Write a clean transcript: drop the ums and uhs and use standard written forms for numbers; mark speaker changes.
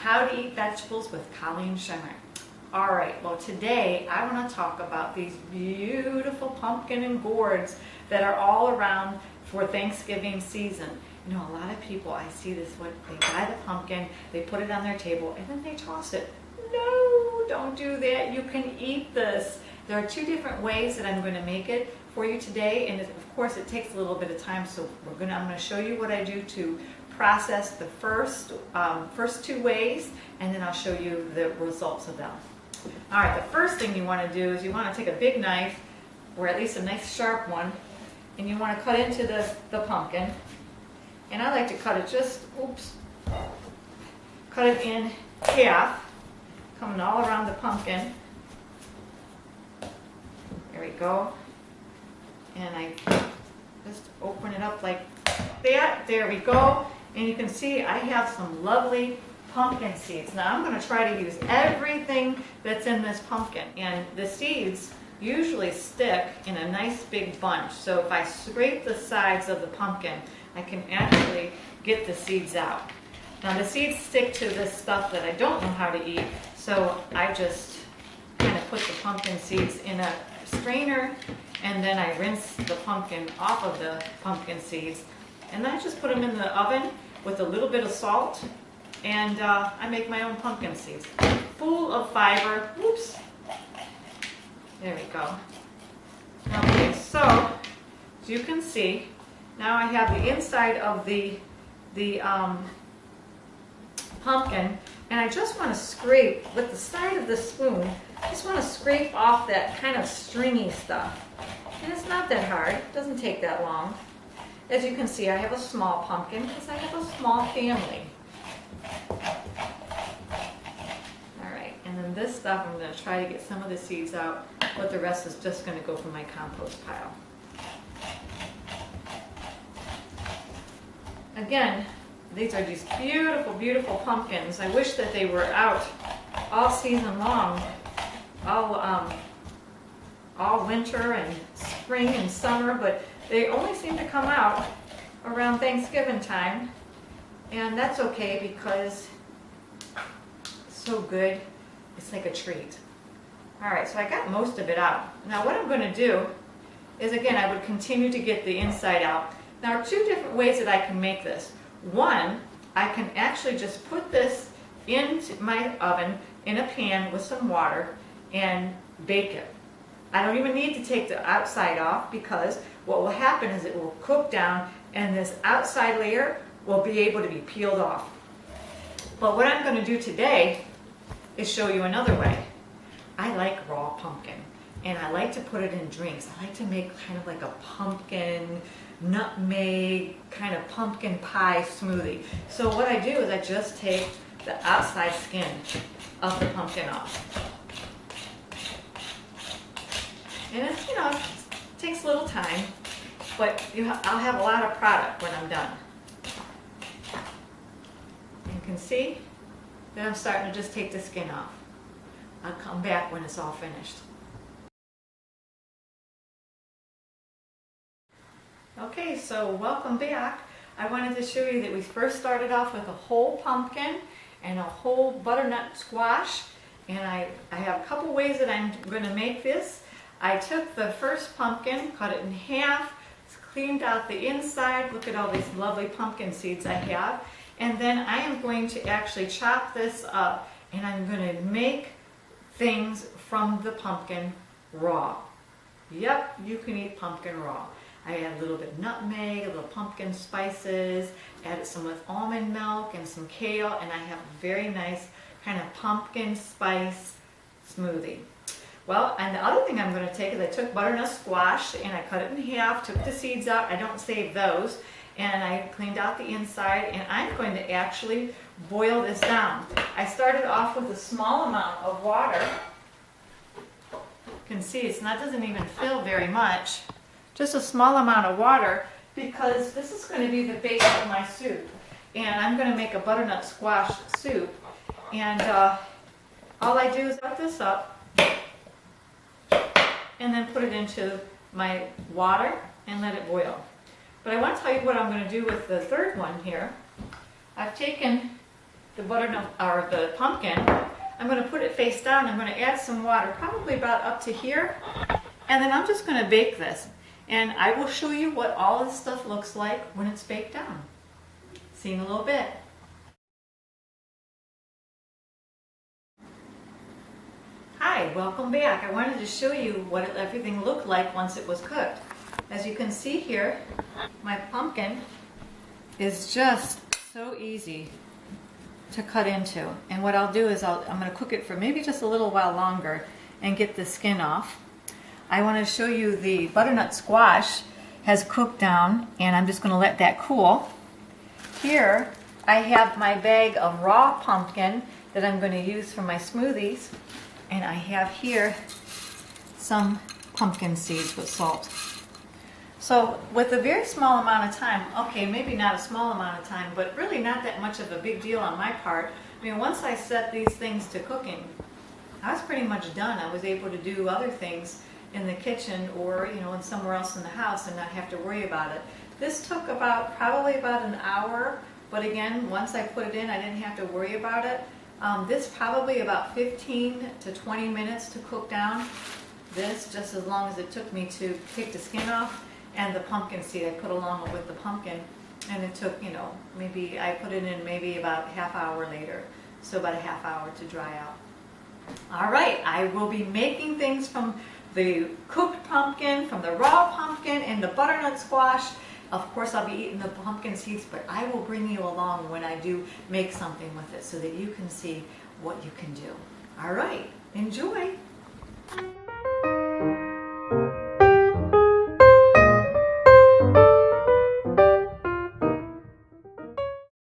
Speaker 1: How to Eat Vegetables with Colleen Schemmer. All right, well today I want to talk about these beautiful pumpkin and gourds that are all around for Thanksgiving season. You know, a lot of people, I see this, what they buy the pumpkin, they put it on their table, and then they toss it. No, don't do that. You can eat this. There are two different ways that I'm going to make it for you today, and of course it takes a little bit of time, so I'm going to show you what I do to process the first two ways, and then I'll show you the results of them. All right, the first thing you want to do is you want to take a big knife, or at least a nice sharp one, and you want to cut into the pumpkin. And I like to cut it cut it in half, coming all around the pumpkin. There we go. And I just open it up like that. There we go. And you can see I have some lovely pumpkin seeds. Now I'm going to try to use everything that's in this pumpkin. And the seeds usually stick in a nice big bunch. So if I scrape the sides of the pumpkin, I can actually get the seeds out. Now the seeds stick to this stuff that I don't know how to eat, so I just kind of put the pumpkin seeds in a strainer, and then I rinse the pumpkin off of the pumpkin seeds, and then I just put them in the oven with a little bit of salt, and I make my own pumpkin seeds. Full of fiber. Whoops. There we go. Okay, so as you can see, now I have the inside of the pumpkin, and I just want to scrape with the side of the spoon. I just want to scrape off that kind of stringy stuff. And it's not that hard. It doesn't take that long. As you can see, I have a small pumpkin because I have a small family. All right, and then this stuff, I'm going to try to get some of the seeds out, but the rest is just going to go from my compost pile. Again, these are these beautiful, beautiful pumpkins. I wish that they were out all season long, all winter and spring and summer, but they only seem to come out around Thanksgiving time, and that's okay because it's so good. It's like a treat. All right, so I got most of it out. Now what I'm going to do is, again, I would continue to get the inside out. Now, there are two different ways that I can make this. One, I can actually just put this into my oven in a pan with some water and bake it. I don't even need to take the outside off, because what will happen is it will cook down and this outside layer will be able to be peeled off. But what I'm going to do today is show you another way. I like raw pumpkin, and I like to put it in drinks. I like to make kind of like a pumpkin nutmeg kind of pumpkin pie smoothie. So what I do is I just take the outside skin of the pumpkin off. And it's, you know, it takes a little time, but I'll have a lot of product when I'm done. You can see that I'm starting to just take the skin off. I'll come back when it's all finished. Okay, so welcome back. I wanted to show you that we first started off with a whole pumpkin and a whole butternut squash. And I have a couple ways that I'm going to make this. I took the first pumpkin, cut it in half, cleaned out the inside. Look at all these lovely pumpkin seeds I have. And then I am going to actually chop this up, and I'm going to make things from the pumpkin raw. Yep, you can eat pumpkin raw. I add a little bit of nutmeg, a little pumpkin spices, added some with almond milk and some kale, and I have a very nice kind of pumpkin spice smoothie. Well, and the other thing I'm going to take is I took butternut squash and I cut it in half, took the seeds out. I don't save those. And I cleaned out the inside, and I'm going to actually boil this down. I started off with a small amount of water. You can see it doesn't even fill very much. Just a small amount of water, because this is going to be the base of my soup. And I'm going to make a butternut squash soup. And all I do is cut this up and then put it into my water and let it boil. But I want to tell you what I'm going to do with the third one here. I've taken the butternut or the pumpkin, I'm going to put it face down. I'm going to add some water, probably about up to here. And then I'm just going to bake this. And I will show you what all this stuff looks like when it's baked down. See you in a little bit. Hi, welcome back. I wanted to show you what everything looked like once it was cooked. As you can see here, my pumpkin is just so easy to cut into. And what I'll do is I'm going to cook it for maybe just a little while longer and get the skin off. I want to show you the butternut squash has cooked down, and I'm just going to let that cool. Here I have my bag of raw pumpkin that I'm going to use for my smoothies, and I have here some pumpkin seeds with salt. So with a very small amount of time, okay, maybe not a small amount of time, but really not that much of a big deal on my part. I mean, once I set these things to cooking, I was pretty much done. I was able to do other things in the kitchen or, you know, in somewhere else in the house and not have to worry about it. This took probably about an hour, but again, once I put it in, I didn't have to worry about it. This probably about 15 to 20 minutes to cook down. This, just as long as it took me to take the skin off. And the pumpkin seed I put along with the pumpkin, and it took, you know, maybe I put it in maybe about a half hour later, so about a half hour to dry out. All right, I will be making things from the cooked pumpkin, from the raw pumpkin, and the butternut squash. Of course, I'll be eating the pumpkin seeds, but I will bring you along when I do make something with it so that you can see what you can do. All right, enjoy.